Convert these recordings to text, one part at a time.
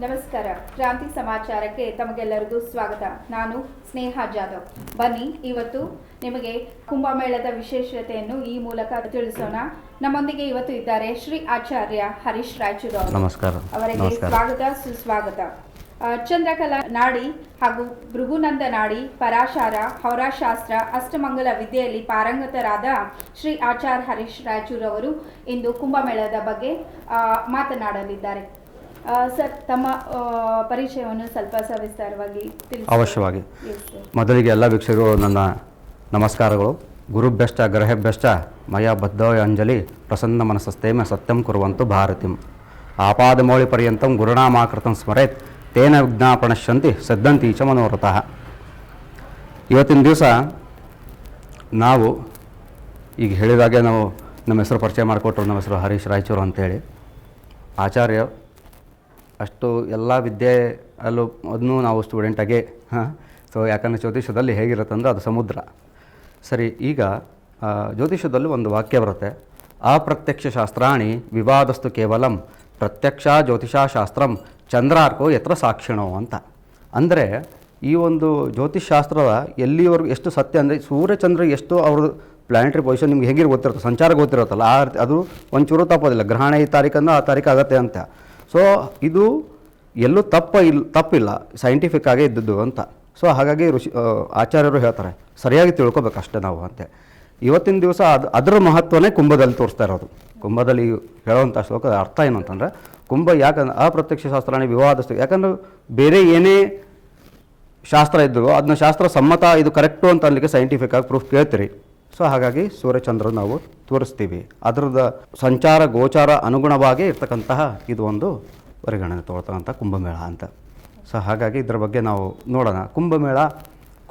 ನಮಸ್ಕಾರ. ಕ್ರಾಂತಿ ಸಮಾಚಾರಕ್ಕೆ ತಮಗೆಲ್ಲರಿಗೂ ಸ್ವಾಗತ. ನಾನು ಸ್ನೇಹ ಜಾಧವ್. ಬನ್ನಿ ಇವತ್ತು ನಿಮಗೆ ಕುಂಭಮೇಳದ ವಿಶೇಷತೆಯನ್ನು ಈ ಮೂಲಕ ತಿಳಿಸೋಣ. ನಮ್ಮೊಂದಿಗೆ ಇವತ್ತು ಇದ್ದಾರೆ ಶ್ರೀ ಆಚಾರ್ಯ ಹರೀಶ್ ರಾಯಚೂರು ಅವರು. ನಮಸ್ಕಾರ. ಅವರಿಗೆ ಸ್ವಾಗತ ಸುಸ್ವಾಗತ. ಚಂದ್ರಕಲಾ ನಾಡಿ ಹಾಗೂ ಭೃಗುನಂದ ನಾಡಿ, ಪರಾಶಾರ, ಹೌರಾಶಾಸ್ತ್ರ, ಅಷ್ಟಮಂಗಲ ವಿದ್ಯೆಯಲ್ಲಿ ಪಾರಂಗತರಾದ ಶ್ರೀ ಆಚಾರ್ಯ ಹರೀಶ್ ರಾಯಚೂರು ಅವರು ಇಂದು ಕುಂಭಮೇಳದ ಬಗ್ಗೆ ಮಾತನಾಡಲಿದ್ದಾರೆ. ಸರ್, ತಮ್ಮ ಪರಿಚಯವನ್ನು ಸ್ವಲ್ಪ ಸವಿಸ್ತಾರವಾಗಿ ತಿಳಿಸಿ. ಅವಶ್ಯವಾಗಿ. ಮೊದಲಿಗೆ ಎಲ್ಲ ವೀಕ್ಷಕರು ನನ್ನ ನಮಸ್ಕಾರಗಳು. ಗುರುಭ್ಯಶ್ಚ ಗ್ರಹಭ್ಯಶ್ಚ ಮಯ ಬದ್ಧೋಯ ಅಂಜಲಿ ಪ್ರಸನ್ನ ಮನಸ್ಸಸ್ತೇಮ ಸತ್ಯಂ ಕುರುವಂತು ಭಾರತಿಂ ಆಪಾದಮೌಳಿ ಪರ್ಯಂತಂ ಗುರುನಾಮಾಕೃತಂ ಸ್ಮರೇತ್ ತೇನ ವಿಜ್ಞಾಪನಶ್ಯಂತಿ ಸದ್ದಂತಿ ಚ ಮನೋರಥಃ. ಇವತ್ತಿನ ದಿವಸ ನಾವು ಈಗ ಹೇಳಿದಾಗೆ ನಾವು ನಮ್ಮ ಹೆಸರು ಪರಿಚಯ ಮಾಡಿಕೊಟ್ರು. ನಮ್ಮ ಹೆಸರು ಹರೀಶ್ ರಾಯಚೂರು ಅಂತೇಳಿ. ಆಚಾರ್ಯ ಅಷ್ಟು ಎಲ್ಲ ವಿದ್ಯೆ ಅಲ್ಲೂ ಅದನ್ನು ನಾವು ಸ್ಟೂಡೆಂಟಾಗೆ ಸೊ ಯಾಕಂದರೆ ಜ್ಯೋತಿಷದಲ್ಲಿ ಹೇಗಿರುತ್ತಂದ್ರೆ ಅದು ಸಮುದ್ರ. ಸರಿ, ಈಗ ಜ್ಯೋತಿಷದಲ್ಲಿ ಒಂದು ವಾಕ್ಯ ಬರುತ್ತೆ, ಅಪ್ರತ್ಯಕ್ಷ ಶಾಸ್ತ್ರಾಣಿ ವಿವಾದಸ್ತು ಕೇವಲಂ ಪ್ರತ್ಯಕ್ಷ ಜ್ಯೋತಿಷಾಶಾಸ್ತ್ರಂ ಚಂದ್ರಾರ್ಕೋ ಯತ್ರ ಸಾಕ್ಷಿಣೋ ಅಂತ. ಅಂದರೆ ಈ ಒಂದು ಜ್ಯೋತಿಷಾಸ್ತ್ರದ ಎಲ್ಲಿವರೆಗೂ ಎಷ್ಟು ಸತ್ಯ ಅಂದರೆ ಸೂರ್ಯಚಂದ್ರ ಎಷ್ಟು ಅವ್ರದ್ದು ಪ್ಲಾನೆಟರಿ ಪೊಸಿಷನ್ ನಿಮ್ಗೆ ಹೇಗಿರೋ ಗೊತ್ತಿರುತ್ತೆ, ಸಂಚಾರ ಗೊತ್ತಿರುತ್ತಲ್ಲ, ಅದು ಒಂಚೂರು ತಪ್ಪೋದಿಲ್ಲ. ಗ್ರಹಣ ಈ ತಾರೀಕಂದು ಆ ತಾರೀಕು ಆಗುತ್ತೆ ಅಂತ. ಸೊ ಇದು ಎಲ್ಲೂ ತಪ್ಪಿಲ್ಲ, ಸೈಂಟಿಫಿಕ್ ಆಗೇ ಇದ್ದದ್ದು ಅಂತ. ಸೊ ಹಾಗಾಗಿ ಆಚಾರ್ಯರು ಹೇಳ್ತಾರೆ ಸರಿಯಾಗಿ ತಿಳ್ಕೊಬೇಕು ಅಷ್ಟೇ ನಾವು ಅಂತೆ. ಇವತ್ತಿನ ದಿವಸ ಅದರ ಮಹತ್ವನೇ ಕುಂಭದಲ್ಲಿ ತೋರಿಸ್ತಾ ಇರೋದು. ಕುಂಭದಲ್ಲಿ ಹೇಳುವಂಥ ಶ್ಲೋಕದ ಅರ್ಥ ಏನು ಅಂತಂದರೆ, ಕುಂಭ ಯಾಕಂದ್ರೆ ಅಪ್ರತ್ಯಕ್ಷ ಶಾಸ್ತ್ರಾಣಿ ವಿವಾದಸ್ತು, ಯಾಕಂದ್ರೆ ಬೇರೆ ಏನೇ ಶಾಸ್ತ್ರ ಇದ್ದರೂ ಅದನ್ನ ಶಾಸ್ತ್ರ ಸಮ್ಮತ ಇದು ಕರೆಕ್ಟು ಅಂತ ಅನ್ಲಿಕ್ಕೆ ಸೈಂಟಿಫಿಕ್ ಆಗಿ ಪ್ರೂಫ್ ಕೇಳ್ತೀರಿ. ಸೊ ಹಾಗಾಗಿ ಸೂರ್ಯಚಂದ್ರ ನಾವು ತೋರಿಸ್ತೀವಿ. ಅದರದ ಸಂಚಾರ ಗೋಚಾರ ಅನುಗುಣವಾಗಿ ಇರ್ತಕ್ಕಂತಹ ಇದು ಒಂದು ಪರಿಗಣನೆ ತಗೊಳ್ತಕ್ಕಂಥ ಕುಂಭಮೇಳ ಅಂತ. ಸೊ ಹಾಗಾಗಿ ಇದರ ಬಗ್ಗೆ ನಾವು ನೋಡೋಣ. ಕುಂಭಮೇಳ,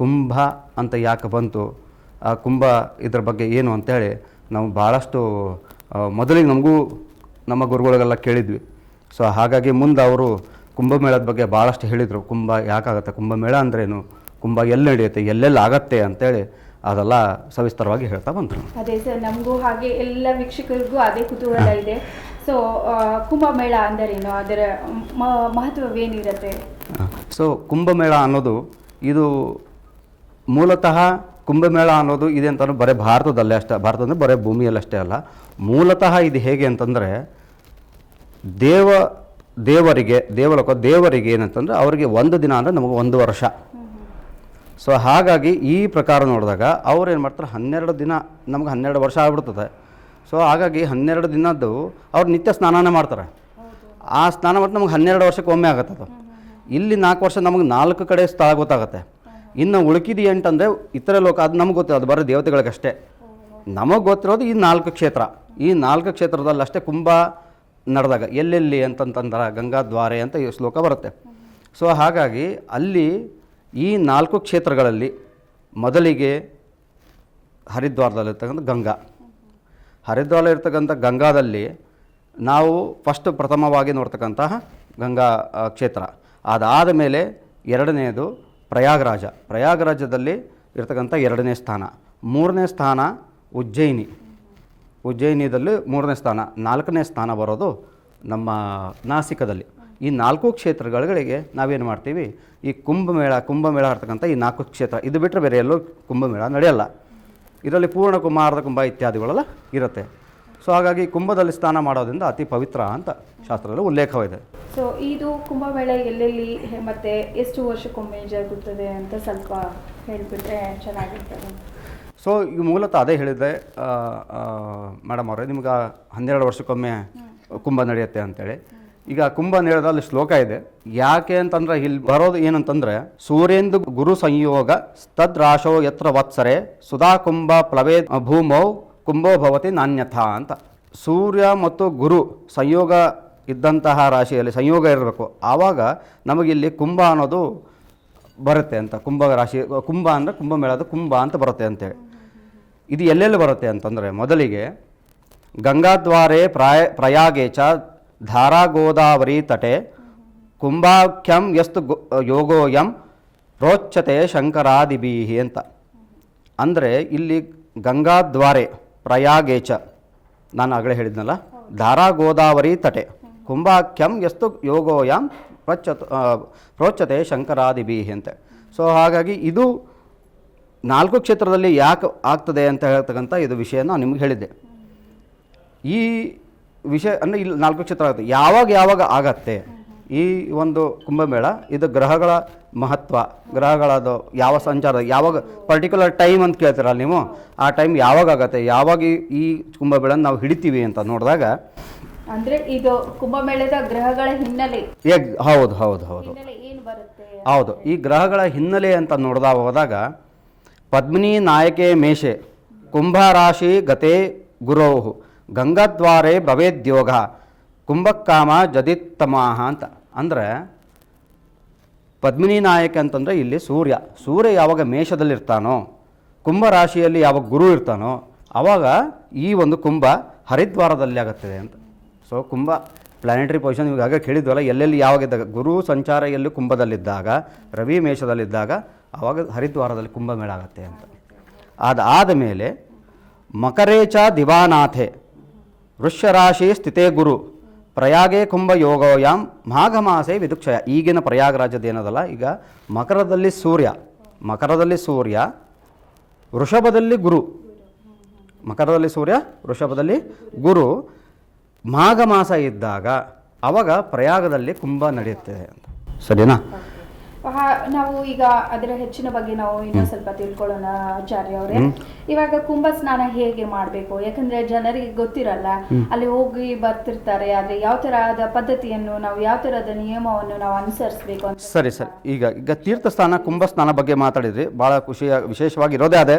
ಕುಂಭ ಅಂತ ಯಾಕೆ ಬಂತು, ಆ ಕುಂಭ ಇದ್ರ ಬಗ್ಗೆ ಏನು ಅಂತೇಳಿ ನಾವು ಭಾಳಷ್ಟು ಮೊದಲಿಗೆ ನಮಗೂ ನಮ್ಮ ಗುರುಗಳಿಗೆಲ್ಲ ಕೇಳಿದ್ವಿ. ಸೊ ಹಾಗಾಗಿ ಮುಂದೆ ಅವರು ಕುಂಭಮೇಳದ ಬಗ್ಗೆ ಭಾಳಷ್ಟು ಹೇಳಿದರು. ಕುಂಭ ಯಾಕಾಗುತ್ತೆ, ಕುಂಭಮೇಳ ಅಂದ್ರೇನು, ಕುಂಭ ಎಲ್ಲಿ ನಡೆಯುತ್ತೆ, ಎಲ್ಲೆಲ್ಲಿ ಆಗತ್ತೆ ಅಂತೇಳಿ ಅದೆಲ್ಲ ಸವಿಸ್ತರವಾಗಿ ಹೇಳ್ತಾ ಬಂದರು. ಅದೇ ಸರ್, ನಮಗೂ ಹಾಗೆ ಎಲ್ಲ ವೀಕ್ಷಕರಿಗೂ ಅದೇ ಕುತೂಹಲ ಇದೆ. ಸೊ ಕುಂಭಮೇಳ ಅಂದರೇನು, ಅದರ ಮಹತ್ವವೇನಿರುತ್ತೆ? ಸೊ ಕುಂಭಮೇಳ ಅನ್ನೋದು ಇದು ಮೂಲತಃ ಕುಂಭಮೇಳ ಅನ್ನೋದು ಇದೆ ಅಂತಂದ್ರೆ ಬರೀ ಭಾರತದಲ್ಲೇ ಅಷ್ಟೇ, ಭಾರತದಲ್ಲಿ ಬರೀ ಭೂಮಿಯಲ್ಲಷ್ಟೇ ಅಲ್ಲ. ಮೂಲತಃ ಇದು ಹೇಗೆ ಅಂತಂದರೆ ದೇವರಿಗೆ ಏನಂತಂದರೆ ಅವರಿಗೆ ಒಂದು ದಿನ ಅಂದರೆ ನಮಗೆ ಒಂದು ವರ್ಷ. ಸೊ ಹಾಗಾಗಿ ಈ ಪ್ರಕಾರ ನೋಡಿದಾಗ ಅವ್ರು ಏನು ಮಾಡ್ತಾರೆ, 12 ದಿನ, ನಮ್ಗೆ 12 ವರ್ಷ ಆಗ್ಬಿಡ್ತದೆ. ಸೊ ಹಾಗಾಗಿ 12 ದಿನದ್ದು ಅವ್ರು ನಿತ್ಯ ಸ್ನಾನನೇ ಮಾಡ್ತಾರೆ. ಆ ಸ್ನಾನ ಮಾಡ್ತಾ ನಮಗೆ 12 ವರ್ಷಕ್ಕೆ ಒಮ್ಮೆ ಆಗುತ್ತೆ ಅದು. ಇಲ್ಲಿ 4 ವರ್ಷ ನಮಗೆ 4 ಕಡೆ ಸ್ಥಳ ಗೊತ್ತಾಗುತ್ತೆ. ಇನ್ನು ಉಳುಕಿದ 8 ಅಂದರೆ ಇತರ ಲೋಕ, ಅದು ನಮ್ಗೆ ಗೊತ್ತಿರೋದು, ಅದು ಬರೋ ದೇವತೆಗಳಿಗಷ್ಟೇ. ನಮಗೆ ಗೊತ್ತಿರೋದು ಈ 4 ಕ್ಷೇತ್ರ. ಈ 4 ಕ್ಷೇತ್ರದಲ್ಲಿ ಅಷ್ಟೇ ಕುಂಭ ನಡೆದಾಗ ಎಲ್ಲೆಲ್ಲಿ ಅಂತಂತಂದ್ರೆ ಗಂಗಾದ್ವಾರೆ ಅಂತ ಈ ಶ್ಲೋಕ ಬರುತ್ತೆ. ಸೊ ಹಾಗಾಗಿ ಅಲ್ಲಿ ಈ 4 ಕ್ಷೇತ್ರಗಳಲ್ಲಿ ಮೊದಲಿಗೆ ಹರಿದ್ವಾರದಲ್ಲಿರ್ತಕ್ಕಂಥ ಹರಿದ್ವಾರದಲ್ಲಿರ್ತಕ್ಕಂಥ ಗಂಗಾದಲ್ಲಿ ನಾವು ಪ್ರಥಮವಾಗಿ ನೋಡ್ತಕ್ಕಂತಹ ಗಂಗಾ ಕ್ಷೇತ್ರ. ಅದಾದ ಮೇಲೆ ಎರಡನೆಯದು ಪ್ರಯಾಗರಾಜದಲ್ಲಿ ಇರ್ತಕ್ಕಂಥ 2ನೇ ಸ್ಥಾನ. 3ನೇ ಸ್ಥಾನ ಉಜ್ಜಯಿನಿದಲ್ಲಿ 3ನೇ ಸ್ಥಾನ. 4ನೇ ಸ್ಥಾನ ಬರೋದು ನಮ್ಮ ನಾಸಿಕದಲ್ಲಿ. ಈ 4 ಕ್ಷೇತ್ರಗಳಿಗೆ ನಾವೇನು ಮಾಡ್ತೀವಿ, ಈ ಕುಂಭಮೇಳ ಇರ್ತಕ್ಕಂಥ ಈ 4 ಕ್ಷೇತ್ರ ಇದು ಬಿಟ್ಟರೆ ಬೇರೆ ಎಲ್ಲೂ ಕುಂಭಮೇಳ ನಡೆಯಲ್ಲ. ಇದರಲ್ಲಿ ಪೂರ್ಣ ಕುಂಭ, ಅರ್ಧ ಕುಂಭ ಇತ್ಯಾದಿಗಳೆಲ್ಲ ಇರುತ್ತೆ. ಸೊ ಹಾಗಾಗಿ ಕುಂಭದಲ್ಲಿ ಸ್ನಾನ ಮಾಡೋದ್ರಿಂದ ಅತಿ ಪವಿತ್ರ ಅಂತ ಶಾಸ್ತ್ರದಲ್ಲಿ ಉಲ್ಲೇಖವಿದೆ. ಸೊ ಇದು ಕುಂಭಮೇಳ ಎಲ್ಲೆಲ್ಲಿ ಮತ್ತು ಎಷ್ಟು ವರ್ಷಕ್ಕೊಮ್ಮೆ ಜರುಗುತ್ತದೆ ಅಂತ ಸ್ವಲ್ಪ ಹೇಳಿಬಿಟ್ರೆ ಚೆನ್ನಾಗಿರ್ತದೆ. ಸೊ ಈಗ ಮೂಲತಃ ಅದೇ ಹೇಳಿದೆ ಮೇಡಮ್ ಅವರೇ, ನಿಮ್ಗೆ 12 ವರ್ಷಕ್ಕೊಮ್ಮೆ ಕುಂಭ ನಡೆಯುತ್ತೆ ಅಂತೇಳಿ. ಈಗ ಕುಂಭ ನೇಳದಲ್ಲಿ ಶ್ಲೋಕ ಇದೆ. ಯಾಕೆ ಅಂತಂದ್ರೆ ಇಲ್ಲಿ ಬರೋದು ಏನಂತಂದ್ರೆ, ಸೂರ್ಯೇಂದು ಗುರು ಸಂಯೋಗ ತದ್ರಾಶೋ ಯತ್ರ ವತ್ಸರೆ ಸುಧಾ ಕುಂಭ ಪ್ಲವೇ ಭೂಮೌ ಕುಂಭೋ ಭವತಿ ನಾನ್ಯಥಾ ಅಂತ. ಸೂರ್ಯ ಮತ್ತು ಗುರು ಸಂಯೋಗ ಇದ್ದಂತಹ ರಾಶಿಯಲ್ಲಿ ಸಂಯೋಗ ಇರಬೇಕು, ಆವಾಗ ನಮಗಿಲ್ಲಿ ಕುಂಭ ಅನ್ನೋದು ಬರುತ್ತೆ ಅಂತ. ಕುಂಭ ರಾಶಿ, ಕುಂಭ ಅಂದರೆ ಕುಂಭಮೇಳದ ಕುಂಭ ಅಂತ ಬರುತ್ತೆ ಅಂತೇಳಿ. ಇದು ಎಲ್ಲೆಲ್ಲಿ ಬರುತ್ತೆ ಅಂತಂದರೆ, ಮೊದಲಿಗೆ ಗಂಗಾದ್ವಾರೆ ಪ್ರಯಾಗೇಚ ಧಾರಾ ಗೋದಾವರಿ ತಟೆ ಕುಂಭಾಖ್ಯಂ ಯಸ್ತು ಯೋಗೋಯಂ ರೋಚತೆ ಶಂಕರಾದಿಭೀಹಿ ಅಂತ. ಅಂದರೆ ಇಲ್ಲಿ ಗಂಗಾದ್ವಾರೆ ಪ್ರಯಾಗೇಚ, ನಾನು ಆಗಲೇ ಹೇಳಿದ್ನಲ್ಲ, ಧಾರಾ ಗೋದಾವರಿ ತಟೆ ಕುಂಭಾಖ್ಯಂ ಯಸ್ತು ಯೋಗೋಯಂ ಪ್ರೋಚ್ಯತೆ ಶಂಕರಾದಿಭಿ ಅಂತೆ. ಸೊ ಹಾಗಾಗಿ ಇದು 4 ಕ್ಷೇತ್ರದಲ್ಲಿ ಯಾಕೆ ಆಗ್ತದೆ ಅಂತ ಹೇಳ್ತಕ್ಕಂಥ ಇದು ವಿಷಯ ನಾನು ನಿಮ್ಗೆ ಹೇಳಿದ್ದೆ. ಈ ವಿಷಯ ಅಂದರೆ ಇಲ್ಲಿ 4 ಕ್ಷೇತ್ರ ಆಗುತ್ತೆ. ಯಾವಾಗ ಆಗತ್ತೆ ಈ ಒಂದು ಕುಂಭಮೇಳ, ಇದು ಗ್ರಹಗಳ ಮಹತ್ವ, ಗ್ರಹಗಳದು ಯಾವ ಸಂಚಾರ, ಯಾವಾಗ ಪರ್ಟಿಕ್ಯುಲರ್ ಟೈಮ್ ಅಂತ ಕೇಳ್ತೀರಲ್ಲ ನೀವು, ಆ ಟೈಮ್ ಯಾವಾಗ ಆಗತ್ತೆ, ಯಾವಾಗ ಈ ಕುಂಭಮೇಳನ ನಾವು ಹಿಡಿತೀವಿ ಅಂತ ನೋಡಿದಾಗ, ಅಂದ್ರೆ ಇದು ಕುಂಭಮೇಳದ ಗ್ರಹಗಳ ಹಿನ್ನೆಲೆ ಹೌದು ಏನು ಬರುತ್ತೆ? ಹೌದು, ಈ ಗ್ರಹಗಳ ಹಿನ್ನೆಲೆ ಅಂತ ಹೋದಾಗ ಪದ್ಮಿನಿ ನಾಯಕೆ ಮೇಷೆ ಕುಂಭರಾಶಿ ಗತೆ ಗುರೋಹು ಗಂಗಾದ್ವಾರೆ ಭವೇದ್ಯೋಗ ಕುಂಭಕಾಮ ಜದಿತ್ತಮಾಹ ಅಂತ. ಅಂದರೆ ಪದ್ಮಿನಿ ನಾಯಕ ಅಂತಂದರೆ ಇಲ್ಲಿ ಸೂರ್ಯ ಯಾವಾಗ ಮೇಷದಲ್ಲಿರ್ತಾನೋ, ಕುಂಭರಾಶಿಯಲ್ಲಿ ಯಾವಾಗ ಗುರು ಇರ್ತಾನೋ, ಆವಾಗ ಈ ಒಂದು ಕುಂಭ ಹರಿದ್ವಾರದಲ್ಲಿ ಆಗುತ್ತದೆ ಅಂತ. ಸೊ ಕುಂಭ ಪ್ಲಾನೆಟರಿ ಪೊಸಿಷನ್ ಇವಾಗ ಕೇಳಿದ್ವಲ್ಲ, ಎಲ್ಲೆಲ್ಲಿ ಯಾವಾಗಿದ್ದಾಗ ಗುರು ಸಂಚಾರ ಎಲ್ಲಿ ಕುಂಭದಲ್ಲಿದ್ದಾಗ, ರವಿ ಮೇಷದಲ್ಲಿದ್ದಾಗ ಆವಾಗ ಹರಿದ್ವಾರದಲ್ಲಿ ಕುಂಭಮೇಳ ಆಗುತ್ತೆ ಅಂತ. ಅದಾದ ಮೇಲೆ ಮಕರೇಚ ದಿವಾನಾಥೆ ವೃಷರಾಶಿ ಸ್ಥಿತೇ ಗುರು ಪ್ರಯಾಗೇ ಕುಂಭ ಯೋಗೋಯಾಮ್ ಮಾಘ ಮಾಸೆ ವಿದುಕ್ಷಯ. ಈಗಿನ ಪ್ರಯಾಗರಾಜ್ಯದ ಏನದಲ್ಲ, ಈಗ ಮಕರದಲ್ಲಿ ಸೂರ್ಯ ವೃಷಭದಲ್ಲಿ ಗುರು, ಮಕರದಲ್ಲಿ ಸೂರ್ಯ ವೃಷಭದಲ್ಲಿ ಗುರು, ಮಾಘ ಮಾಸ ಇದ್ದಾಗ ಅವಾಗ ಪ್ರಯಾಗದಲ್ಲಿ ಕುಂಭ ನಡೆಯುತ್ತೆ ಅಂತ. ಸರಿನಾ? ನಾವು ಈಗ ಅದರ ಹೆಚ್ಚಿನ ಬಗ್ಗೆ ನಾವು ಇನ್ನೂ ಸ್ವಲ್ಪ ತಿಳ್ಕೊಳ್ಳೋಣ ಆಚಾರ್ಯ ಅವರೇ. ಇವಾಗ ಕುಂಭ ಸ್ನಾನ ಹೇಗೆ ಮಾಡಬೇಕು? ಯಾಕಂದ್ರೆ ಜನರಿಗೆ ಗೊತ್ತಿರಲ್ಲ, ಅಲ್ಲಿ ಹೋಗಿ ಬರ್ತಿರ್ತಾರೆ. ಆದ್ರೆ ಯಾವ ತರಹದ ಪದ್ಧತಿಯನ್ನು ನಾವು, ಯಾವ ತರಹದ ನಿಯಮವನ್ನು ನಾವು ಅನುಸರಿಸಬೇಕು ಅಂತ. ಸರಿ. ಈಗ ತೀರ್ಥ ಸ್ನಾನ, ಕುಂಭ ಸ್ನಾನ ಬಗ್ಗೆ ಮಾತಾಡಿದ್ರಿ, ಭಾಳ ವಿಶೇಷವಾಗಿ ಇರೋದೇ ಅದೇ.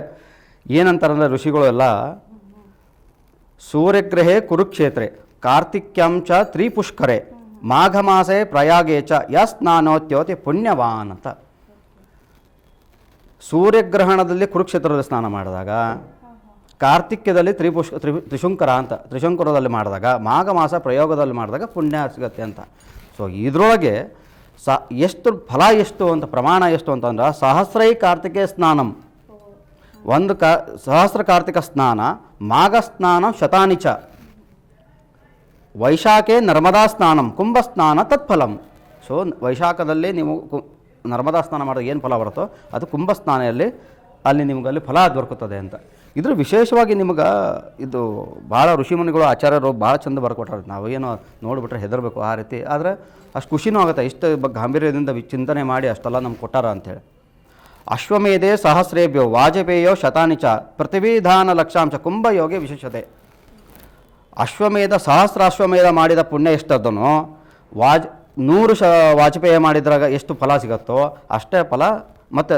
ಏನಂತಾರಂದ್ರೆ ಋಷಿಗಳು ಎಲ್ಲ, ಸೂರ್ಯಗ್ರಹೇ ಕುರುಕ್ಷೇತ್ರೆ ಕಾರ್ತಿಕ್ಯಾಂಚ ತ್ರಿಪುಷ್ಕರೆ ಮಾಘ ಮಾಸೆ ಪ್ರಯಾಗೇ ಚ ಯಸ್ನಾನೋತ್ಯೋತಿ ಪುಣ್ಯವಾನ್ ಅಂತ. ಸೂರ್ಯಗ್ರಹಣದಲ್ಲಿ ಕುರುಕ್ಷೇತ್ರದಲ್ಲಿ ಸ್ನಾನ ಮಾಡಿದಾಗ, ಕಾರ್ತಿಕ್ಯದಲ್ಲಿ ತ್ರಿಶುಂಕರ ಅಂತ ತ್ರಿಶಂಕರದಲ್ಲಿ ಮಾಡಿದಾಗ, ಮಾಘ ಮಾಸ ಪ್ರಯೋಗದಲ್ಲಿ ಮಾಡಿದಾಗ ಪುಣ್ಯ ಸಿಗತ್ತೆ ಅಂತ. ಸೊ ಇದರೊಳಗೆ ಎಷ್ಟು ಫಲ ಎಷ್ಟು ಅಂತ, ಪ್ರಮಾಣ ಎಷ್ಟು ಅಂತಂದ್ರೆ, ಸಹಸ್ರೈ ಕಾರ್ತಿಕೇ ಸ್ನಾನಂ, ಒಂದು ಸಹಸ್ರ ಕಾರ್ತಿಕ ಸ್ನಾನ, ಮಾಘ ಸ್ನಾನ ಶತಾನಿ ಚ, ವೈಶಾಖೆ ನರ್ಮದಾ ಸ್ನಾನಂ ಕುಂಭ ಸ್ನಾನ ತತ್ಫಲಂ. ಸೊ ವೈಶಾಖದಲ್ಲಿ ನೀವು ನರ್ಮದಾ ಸ್ನಾನ ಮಾಡಿದಾಗ ಏನು ಫಲ ಬರುತ್ತೋ ಅದು ಕುಂಭ ಸ್ನಾನಲ್ಲಿ ಅಲ್ಲಿ ನಿಮಗಲ್ಲಿ ಫಲ ದೊರಕುತ್ತದೆ ಅಂತ. ಇದ್ರ ವಿಶೇಷವಾಗಿ ನಿಮ್ಗೆ ಇದು ಭಾಳ ಋಷಿಮುನಿಗಳು ಆಚಾರ್ಯರು ಭಾಳ ಚಂದ ಬರ್ಕೊಟ್ಟಾರೆ. ನಾವು ಏನು ನೋಡಿಬಿಟ್ರೆ ಹೆದರಬೇಕು ಆ ರೀತಿ, ಆದರೆ ಅಷ್ಟು ಖುಷಿನೂ ಆಗುತ್ತೆ, ಇಷ್ಟು ಗಾಂಭೀರ್ಯದಿಂದ ಚಿಂತನೆ ಮಾಡಿ ಅಷ್ಟೆಲ್ಲ ನಮ್ಗೆ ಕೊಟ್ಟಾರ ಅಂಥೇಳಿ. ಅಶ್ವಮೇಧೆ ಸಹಸ್ರೇಭ್ಯೋ ವಾಜಪೇಯೋ ಶತಾನಿ ಚ ಪ್ರತಿವಿಧಾನ ಲಕ್ಷಾಂಶ ಕುಂಭಯೋಗೆ ವಿಶೇಷತೆ. ಅಶ್ವಮೇಧ ಸಹಸ್ರಾಶ್ವಮೇಧ ಮಾಡಿದ ಪುಣ್ಯ ಎಷ್ಟದನೋ, 100 ವಾಜಪೇಯ ಮಾಡಿದ್ರಾಗ ಎಷ್ಟು ಫಲ ಸಿಗುತ್ತೋ ಅಷ್ಟೇ ಫಲ, ಮತ್ತು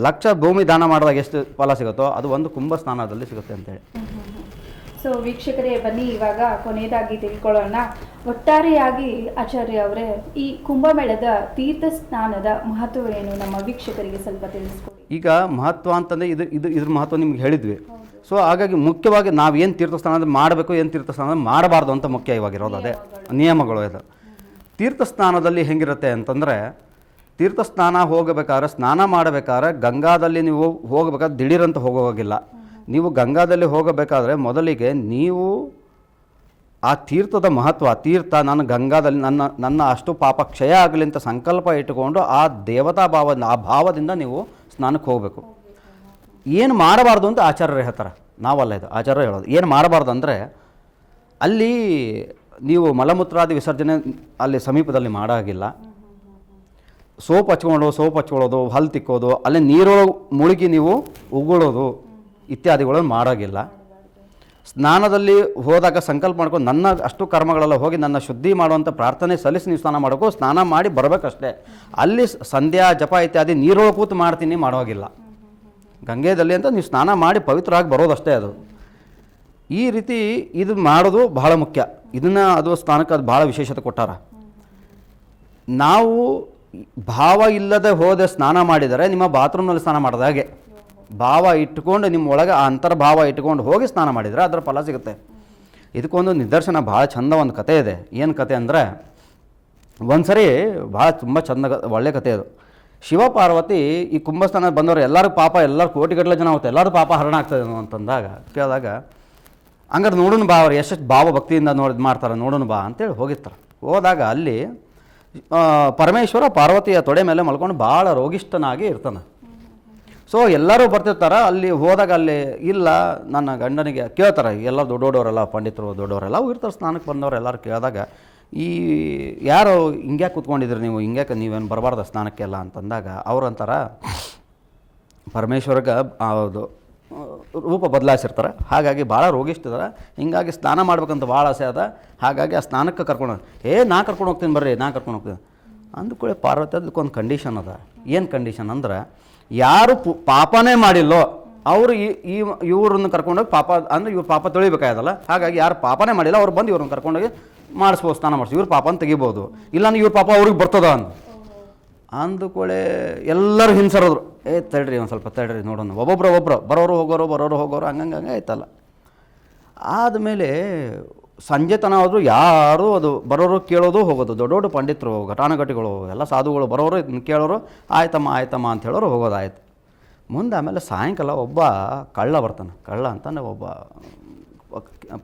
1,00,000 ಭೂಮಿ ದಾನ ಮಾಡಿದಾಗ ಎಷ್ಟು ಫಲ ಸಿಗುತ್ತೋ ಅದು ಒಂದು ಕುಂಭ ಸ್ನಾನದಲ್ಲಿ ಸಿಗುತ್ತೆ ಅಂತೇಳಿ. ಸೊ ವೀಕ್ಷಕರೇ, ಬನ್ನಿ ಇವಾಗ ಕೊನೆಯದಾಗಿ ತಿಳ್ಕೊಳ್ಳೋಣ. ಒಟ್ಟಾರೆಯಾಗಿ ಆಚಾರ್ಯ ಅವರೇ, ಈ ಕುಂಭಮೇಳದ ತೀರ್ಥ ಸ್ನಾನದ ಮಹತ್ವ ಏನು ನಮ್ಮ ವೀಕ್ಷಕರಿಗೆ ಸ್ವಲ್ಪ ತಿಳಿಸ್ಕೊಡಿ. ಈಗ ಮಹತ್ವ ಅಂತಂದರೆ ಇದ್ರ ಮಹತ್ವ ನಿಮ್ಗೆ ಹೇಳಿದ್ವಿ. ಸೊ ಹಾಗಾಗಿ ಮುಖ್ಯವಾಗಿ ನಾವೇನು ತೀರ್ಥಸ್ನಾನ ಮಾಡಬೇಕು, ಏನು ತೀರ್ಥಸ್ನಾನ ಮಾಡಬಾರ್ದು ಅಂತ ಮುಖ್ಯ ಇವಾಗಿರೋದು ಅದೇ ನಿಯಮಗಳು. ಇದು ತೀರ್ಥಸ್ನಾನದಲ್ಲಿ ಹೆಂಗಿರುತ್ತೆ ಅಂತಂದರೆ, ತೀರ್ಥಸ್ನಾನ ಹೋಗಬೇಕಾದ್ರೆ, ಸ್ನಾನ ಮಾಡಬೇಕಾದ್ರೆ ಗಂಗಾದಲ್ಲಿ ನೀವು ಹೋಗಬೇಕಾದ್ರೆ ದಿಢೀರಂತ ಹೋಗೋವಾಗಿಲ್ಲ. ನೀವು ಗಂಗಾದಲ್ಲಿ ಹೋಗಬೇಕಾದ್ರೆ ಮೊದಲಿಗೆ ನೀವು ಆ ತೀರ್ಥದ ಮಹತ್ವ, ನಾನು ಗಂಗಾದಲ್ಲಿ ನನ್ನ ಅಷ್ಟು ಪಾಪ ಕ್ಷಯ ಆಗಲಿ ಅಂತ ಸಂಕಲ್ಪ ಇಟ್ಟುಕೊಂಡು ಆ ದೇವತಾ ಆ ಭಾವದಿಂದ ನೀವು ಸ್ನಾನಕ್ಕೆ ಹೋಗಬೇಕು. ಏನು ಮಾಡಬಾರ್ದು ಅಂತ ಆಚಾರ್ಯರು ಹೇಳ್ತಾರೆ, ನಾವಲ್ಲ, ಇದು ಆಚಾರ್ಯರು ಹೇಳೋದು. ಏನು ಮಾಡಬಾರ್ದು ಅಂದರೆ, ಅಲ್ಲಿ ನೀವು ಮಲಮೂತ್ರಾದಿ ವಿಸರ್ಜನೆ ಅಲ್ಲಿ ಸಮೀಪದಲ್ಲಿ ಮಾಡೋಂಗಿಲ್ಲ. ಸೋಪ್ ಹಚ್ಕೊಳ್ಳೋದು, ಹಲ್ಲು ತಿಕ್ಕೋದು, ಅಲ್ಲಿ ನೀರೊಳಗೆ ಮುಳುಗಿ ನೀವು ಉಗುಳೋದು ಇತ್ಯಾದಿಗಳನ್ನು ಮಾಡೋಂಗಿಲ್ಲ. ಸ್ನಾನದಲ್ಲಿ ಹೋದಾಗ ಸಂಕಲ್ಪ ಮಾಡ್ಕೊಂಡು ನನ್ನ ಅಷ್ಟು ಕರ್ಮಗಳೆಲ್ಲ ಹೋಗಿ ನನ್ನ ಶುದ್ಧಿ ಮಾಡುವಂಥ ಪ್ರಾರ್ಥನೆ ಸಲ್ಲಿಸಿ ನೀವು ಸ್ನಾನ ಮಾಡಬೇಕು. ಸ್ನಾನ ಮಾಡಿ ಬರಬೇಕಷ್ಟೇ. ಅಲ್ಲಿ ಸಂಧ್ಯಾ ಜಪ ಇತ್ಯಾದಿ ನೀರೊಳಗೆ ಕೂತು ಮಾಡ್ತೀನಿ ಮಾಡೋಗಿಲ್ಲ. ಗಂಗೆಯಲ್ಲಿ ಅಂತ ನೀವು ಸ್ನಾನ ಮಾಡಿ ಪವಿತ್ರವಾಗಿ ಬರೋದಷ್ಟೇ. ಅದು ಈ ರೀತಿ ಇದು ಮಾಡೋದು ಬಹಳ ಮುಖ್ಯ. ಇದನ್ನು ಅದು ಸ್ನಾನಕ್ಕೆ ಅದು ಭಾಳ ವಿಶೇಷತೆ ಕೊಟ್ಟಾರ. ನಾವು ಭಾವ ಇಲ್ಲದೆ ಹೋದೆ ಸ್ನಾನ ಮಾಡಿದರೆ ನಿಮ್ಮ ಬಾತ್ರೂಮ್ನಲ್ಲಿ ಸ್ನಾನ ಮಾಡಿದ ಹಾಗೆ, ಭಾವ ಇಟ್ಕೊಂಡು ನಿಮ್ಮ ಒಳಗೆ ಆ ಅಂತರ್ಭಾವ ಇಟ್ಕೊಂಡು ಹೋಗಿ ಸ್ನಾನ ಮಾಡಿದರೆ ಅದರ ಫಲ ಸಿಗುತ್ತೆ. ಇದಕ್ಕೊಂದು ನಿದರ್ಶನ ಭಾಳ ಚಂದ ಒಂದು ಕತೆ ಇದೆ. ಏನು ಕತೆ ಅಂದರೆ, ಒಂದು ಸರಿ ಭಾಳ ತುಂಬ ಚಂದ ಒಳ್ಳೆ ಕತೆ ಅದು. ಶಿವಪಾರ್ವತಿ ಈ ಕುಂಭಸ್ಥಾನ ಬಂದವರು ಎಲ್ಲರೂ ಪಾಪ, ಎಲ್ಲರೂ ಕೋಟಿಗಟ್ಟಲೆ ಜನ ಆಗುತ್ತೆ, ಎಲ್ಲರೂ ಪಾಪ ಹರಣ ಆಗ್ತದೆ ಅಂತಂದಾಗ ಕೇಳಿದಾಗ, ಹಂಗಾರೆ ನೋಡೋಣ ಬಾ, ಅವ್ರು ಎಷ್ಟು ಭಾವ ಭಕ್ತಿಯಿಂದ ಮಾಡ್ತಾರೆ ನೋಡೋಣ ಬಾ ಅಂತೇಳಿ ಹೋಗಿರ್ತಾರೆ. ಹೋದಾಗ ಅಲ್ಲಿ ಪರಮೇಶ್ವರ ಪಾರ್ವತಿಯ ತೊಡೆ ಮೇಲೆ ಮಲ್ಕೊಂಡು ಭಾಳ ರೋಗಿಷ್ಠನಾಗಿ ಇರ್ತಾನೆ. ಸೊ ಎಲ್ಲರೂ ಬರ್ತಿರ್ತಾರೆ. ಅಲ್ಲಿ ಹೋದಾಗ ಅಲ್ಲಿ ಇಲ್ಲ ನನ್ನ ಗಂಡನಿಗೆ ಕೇಳ್ತಾರೆ, ಎಲ್ಲ ದೊಡ್ಡವರೆಲ್ಲ ಪಂಡಿತರು ದೊಡ್ಡವರೆಲ್ಲ ಇರ್ತಾರೆ, ಸ್ನಾನಕ್ಕೆ ಬಂದವರು ಎಲ್ಲರೂ ಕೇಳಿದಾಗ ಈ ಯಾರು ಹಿಂಗ್ಯಾಕೆ ಕೂತ್ಕೊಂಡಿದ್ರಿ ನೀವು, ಹಿಂಗ್ಯಾಕೆ ನೀವೇನು ಬರಬಾರ್ದು ಸ್ನಾನಕ್ಕೆಲ್ಲ ಅಂತಂದಾಗ ಅವ್ರು ಅಂತಾರೆ ಪರಮೇಶ್ವರ್ಗೆ ಅದು ರೂಪ ಬದಲಾಯಿಸಿರ್ತಾರೆ, ಹಾಗಾಗಿ ಭಾಳ ರೋಗಿಷ್ಟಿದ್ದಾರೆ, ಹಿಂಗಾಗಿ ಸ್ನಾನ ಮಾಡ್ಬೇಕಂತ ಭಾಳ ಆಸೆ ಅದ, ಹಾಗಾಗಿ ಆ ಸ್ನಾನಕ್ಕೆ ಕರ್ಕೊಂಡು ನಾ ಕರ್ಕೊಂಡು ಹೋಗ್ತೀನಿ ಬರ್ರಿ, ನಾ ಕರ್ಕೊಂಡು ಹೋಗ್ತೀನಿ ಅಂದ್ಕೊಳ್ಳಿ. ಪಾರ್ವತಿ ಅದಕ್ಕೊಂದು ಕಂಡೀಷನ್ ಅದ. ಏನು ಕಂಡೀಷನ್ ಅಂದ್ರೆ ಯಾರು ಪಾಪನೇ ಮಾಡಿಲ್ಲೋ ಅವರು ಇವ್ರನ್ನ ಕರ್ಕೊಂಡೋಗಿ ಪಾಪ ಅಂದರೆ ಇವ್ರು ಪಾಪ ತೊಳಿಬೇಕಾಯದಲ್ಲ, ಹಾಗಾಗಿ ಯಾರು ಪಾಪನೇ ಮಾಡಿಲ್ಲ ಅವ್ರು ಬಂದು ಇವ್ರನ್ನ ಕರ್ಕೊಂಡೋಗಿ ಮಾಡಿಸ್ಬೋದು, ಸ್ನಾನ ಮಾಡಿಸಿ ಇವ್ರ ಪಾಪನ ತೆಗಿಬೋದು, ಇಲ್ಲಾಂದ್ರೆ ಇವ್ರ ಪಾಪ ಅವ್ರಿಗೆ ಬರ್ತದ ಅಂದುಕೊಳ್ಳೆ ಎಲ್ಲರೂ ಹಿಂಸರಿದ್ರು. ತಡ್ರಿ ಒಂದು ಸ್ವಲ್ಪ ತಡ್ರಿ ನೋಡೋಣ, ಒಬ್ಬೊಬ್ಬರು ಬರೋರು ಹೋಗೋರು ಹಂಗಂಗೆ ಆಯ್ತಲ್ಲ. ಆದಮೇಲೆ ಸಂಜೆ ತನ ಹೋದ್ರು ಯಾರು ಅದು ಬರೋರು ಕೇಳೋದು ಹೋಗೋದು, ದೊಡ್ಡ ದೊಡ್ಡ ಪಂಡಿತರು ಘಟಾನುಘಟಿಗಳು ಎಲ್ಲ ಸಾಧುಗಳು ಬರೋರು ಇದನ್ನ ಕೇಳೋರು ಆಯ್ತಮ್ಮ ಅಂತ ಹೇಳೋರು ಹೋಗೋದಾಯ್ತು. ಮುಂದೆ ಆಮೇಲೆ ಸಾಯಂಕಾಲ ಒಬ್ಬ ಕಳ್ಳ ಬರ್ತಾನೆ. ಕಳ್ಳ ಅಂತಂದ್ರೆ ಒಬ್ಬ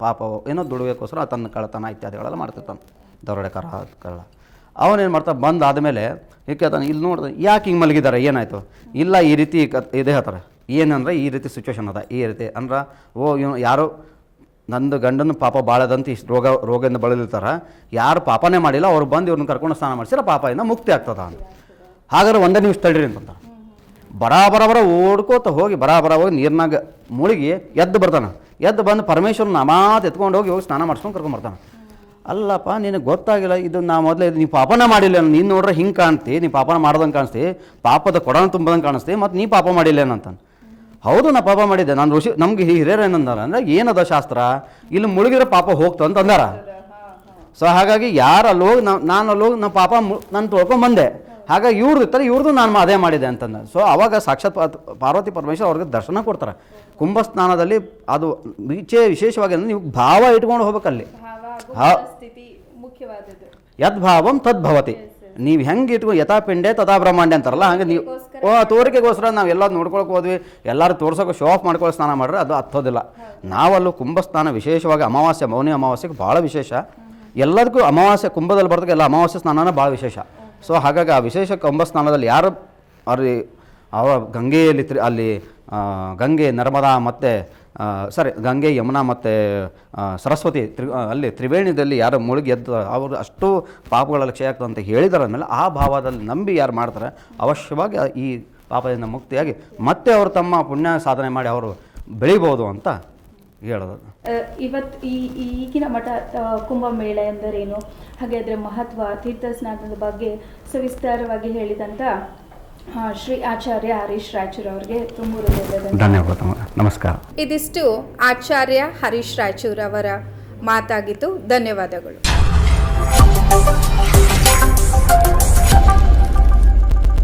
ಪಾಪ ಏನೋ ದುಡಿಯೋಕ್ಕೋಸ್ಕರ ತನ್ನ ಕಳ್ಳತನ ಇತ್ಯಾದಿಗಳೆಲ್ಲ ಮಾಡ್ತಿರ್ತಾನೆ, ದರೋಡೆಕಾರ ಕಳ್ಳ. ಅವನೇನು ಮಾಡ್ತಾನೆ, ಬಂದು ಆದಮೇಲೆ ಕೇಳ್ತಾನೆ, ಇಲ್ಲಿ ನೋಡಿದೆ ಯಾಕೆ ಹಿಂಗೆ ಮಲಗಿದ್ದಾರೆ, ಏನಾಯಿತು, ಇಲ್ಲ ಈ ರೀತಿ ಇದೇ ಹೇಳ್ತಾರೆ. ಏನಂದ್ರೆ ಈ ರೀತಿ ಸಿಚುವೇಶನ್ ಅದ, ಈ ರೀತಿ ಅಂದ್ರೆ ಇವನು ಯಾರು ನಂದು ಗಂಡನ ಪಾಪ ಭಾಳದಂತ ಇಷ್ಟು ರೋಗದಿಂದ ಬಳಲಿರ್ತಾರೆ, ಯಾರು ಪಾಪನೇ ಮಾಡಿಲ್ಲ ಅವ್ರು ಬಂದು ಇವ್ರನ್ನ ಕರ್ಕೊಂಡು ಸ್ನಾನ ಮಾಡಿಸಿದ್ರೆ ಪಾಪದಿಂದ ಮುಕ್ತಿ ಆಗ್ತದ ಅಂತ. ಹಾಗಾದ್ರೆ ಒಂದೇ ನೀವು ತಡ್ರಿ ಅಂತಂತ ಬರಾಬರ ಓಡ್ಕೋತ ಹೋಗಿ ಹೋಗಿ ನೀರಿನಾಗ ಮುಳುಗಿ ಎದ್ದು ಬರ್ತಾನೆ. ಎದ್ದು ಬಂದು ಪರಮೇಶ್ವರನ ಮಾತು ಎತ್ಕೊಂಡು ಹೋಗಿ ಸ್ನಾನ ಮಾಡಿಸ್ಕೊಂಡು ಕರ್ಕೊಂಬರ್ತಾನೆ. ಅಲ್ಲಪ್ಪ ನಿನಗೆ ಗೊತ್ತಾಗಿಲ್ಲ, ಇದು ನಾ ಮೊದಲೇ ನೀವು ಪಾಪನ ಮಾಡಿಲ್ಲ, ನೀನು ನೋಡ್ರೆ ಹಿಂಗೆ ಕಾಣ್ತಿ, ನೀ ಪಾಪನ ಮಾಡ್ದಂಗೆ ಕಾಣಿಸ್ತಿ, ಪಾಪದ ಕೊಡನ ತುಂಬ್ದಂಗೆ ಕಾಣಿಸ್ತಿ, ಮತ್ತು ನೀ ಪಾಪ ಮಾಡಿಲ್ಲೇನಂತಾನೆ. ಹೌದು ನಾ ಪಾಪ ಮಾಡಿದ್ದೆ, ನಾನು ಋಷಿ ನಮ್ಗೆ ಹಿರಿಯರು ಏನಂದಾರ ಅಂದರೆ ಏನದ ಶಾಸ್ತ್ರ, ಇಲ್ಲಿ ಮುಳುಗಿರೋ ಪಾಪ ಹೋಗ್ತು ಅಂತ ಅಂದಾರ. ಸೊ ಹಾಗಾಗಿ ಯಾರು ಅಲ್ಲಿ ಹೋಗಿ ನಾನು ಅಲ್ಲಿ ಹೋಗಿ ನಮ್ಮ ಪಾಪ ನಾನು ತೊಳ್ಕೊಂಬಂದೆ, ಹಾಗಾಗಿ ಇವ್ರದ್ದು ಇರ್ತಾರೆ, ಇವ್ರದ್ದು ನಾನು ಅದೇ ಮಾಡಿದೆ ಅಂತಂದ. ಸೊ ಅವಾಗ ಸಾಕ್ಷಾತ್ ಪಾರ್ವತಿ ಪರಮೇಶ್ವರ ಅವ್ರಿಗೆ ದರ್ಶನ ಕೊಡ್ತಾರೆ. ಕುಂಭಸ್ನಾನದಲ್ಲಿ ಅದು ವಿಶೇಷವಾಗಿ ಅಂದರೆ ನೀವು ಭಾವ ಇಟ್ಕೊಂಡು ಹೋಗ್ಬೇಕಲ್ಲಿ. ಯದ್ಭಾವಂ ತದ್ಭವತಿ. ನೀವು ಹೆಂಗೆ ಇಟ್ಕೊಂಡು ಯಥಾ ಪಿಂಡೆ ತಥಾ ಬ್ರಹ್ಮಾಂಡೆ ಅಂತಾರಲ್ಲ, ಹಂಗೆ ನೀವು ತೋರಿಕೆಗೋಸ್ಕರ ನಾವು ಎಲ್ಲ ನೋಡ್ಕೊಳಕ್ಕೆ ಹೋದ್ವಿ, ಎಲ್ಲರೂ ತೋರ್ಸೋಕೆ ಶೋ ಆಫ್ ಮಾಡ್ಕೊಳ್ಳೋ ಸ್ನಾನ ಮಾಡ್ರೆ ಅದು ಹತ್ತೋದಿಲ್ಲ. ನಾವಲ್ಲೂ ಕುಂಭಸ್ನಾನ ವಿಶೇಷವಾಗಿ ಅಮಾವಾಸ್ಯೆ ಮೌನಿ ಅಮಾವಾಸ್ಯೆಗೆ ಭಾಳ ವಿಶೇಷ. ಎಲ್ಲದಕ್ಕೂ ಅಮಾವಾಸ್ಯೆ ಕುಂಭದಲ್ಲಿ ಬರ್ತಕ್ಕೆ ಎಲ್ಲ ಅಮಾವಾಸ್ಯೆ ಸ್ನಾನನ ಭಾಳ ವಿಶೇಷ. ಸೊ ಹಾಗಾಗಿ ಆ ವಿಶೇಷ ಕುಂಭಸ್ನಾನದಲ್ಲಿ ಯಾರು ಅವ್ರ ಗಂಗೆಯಲ್ಲಿ ಅಲ್ಲಿ ಗಂಗೆ ನರ್ಮದಾ ಮತ್ತು ಗಂಗೆ ಯಮುನಾ ಮತ್ತು ಸರಸ್ವತಿ ಅಲ್ಲಿ ತ್ರಿವೇಣಿದಲ್ಲಿ ಯಾರು ಮುಳುಗಿ ಎದ್ದು ಅವರು ಅಷ್ಟು ಪಾಪಗಳೆಲ್ಲ ಕ್ಷಯ ಆಗ್ತದೆ ಅಂತ ಹೇಳಿದಾರ ಮೇಲೆ ಆ ಭಾವದಲ್ಲಿ ನಂಬಿ ಯಾರು ಮಾಡ್ತಾರೆ ಅವಶ್ಯವಾಗಿ ಈ ಪಾಪದಿಂದ ಮುಕ್ತಿಯಾಗಿ ಮತ್ತೆ ಅವರು ತಮ್ಮ ಪುಣ್ಯ ಸಾಧನೆ ಮಾಡಿ ಅವರು ಬೆಳಿಬೋದು ಅಂತ ಹೇಳೋದು. ಇವತ್ತು ಈಗಿನ ಮಠ ಕುಂಭಮೇಳ ಎಂದರೇನು, ಹಾಗೆ ಅದರ ಮಹತ್ವ, ತೀರ್ಥ ಸ್ನಾನದ ಬಗ್ಗೆ ಸವಿಸ್ತಾರವಾಗಿ ಹೇಳಿದಂಥ ಶ್ರೀ ಆಚಾರ್ಯ ಹರೀಶ್ ರಾಯಚೂರ್ ಅವರಿಗೆ ತುಂಬ ಧನ್ಯವಾದ, ನಮಸ್ಕಾರ. ಇದಿಷ್ಟು ಆಚಾರ್ಯ ಹರೀಶ್ ರಾಯಚೂರ್ ಅವರ ಮಾತಾಗಿತ್ತು. ಧನ್ಯವಾದಗಳು.